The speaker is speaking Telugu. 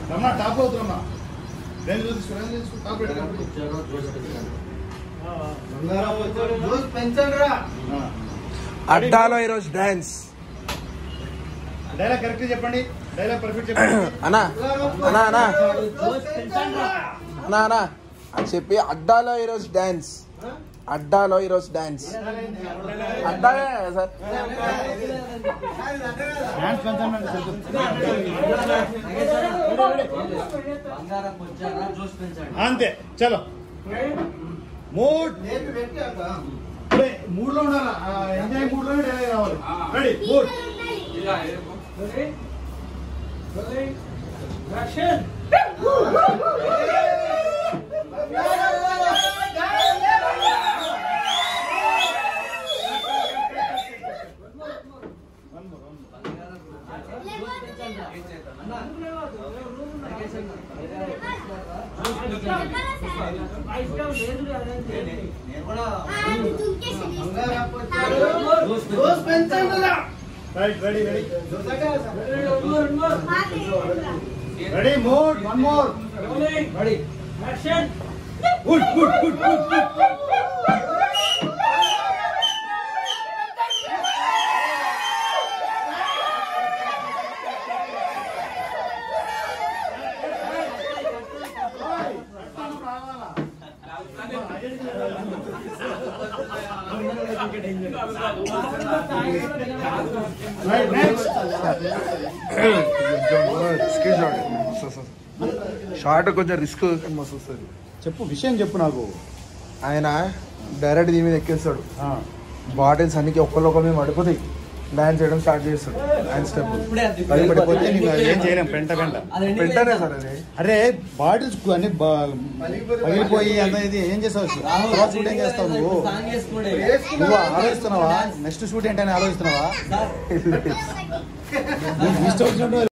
రమ్మా టాప్ అవుతున్నా టాప్ అడ్డాలో ఈరోజు డాన్స్ డైలాగ్ కరెక్ట్ చెప్పండి డైలాగ్ పర్ఫెక్ట్ చెప్పండి అన్నా అన్నా అన్నా అన్నా అన్నా అని చెప్పి అడ్డాలో ఈరోజు డాన్స్ అడ్డాలో ఈరోజు డాన్స్ అడ్డాలే సార్ అంతే చలో మూడ్ లో ఉండాలా ఎంజాయ్ మూడ్ లోనే డైలాగ్ రావాలి ready mood action Ready, mode, one more. Ready, action. Good. Right, next. Short కొంచెం రిస్క్ మస్తు వస్తుంది. చెప్పు విషయం చెప్పు నాకు. ఆయన డైరెక్ట్ దీని మీద ఎక్కేస్తాడు, బాటిల్స్ అన్నికి ఒక్కరు మీద పడిపోతాయి, డాన్స్ చేయడం స్టార్ట్ చేస్తాడు. ఆయన స్టెప్ పడిపోతే ఏం చేయలేం, పెంటనే సార్ అది. అరే బాటిల్స్ అన్ని పగిలిపోయి అంత ఇది ఏం చేస్తావు, షూట్ ఏం చేస్తావు నువ్వు ఆలోచిస్తున్నావా? నెక్స్ట్ షూట్ ఏంటని ఆలోచిస్తున్నావా?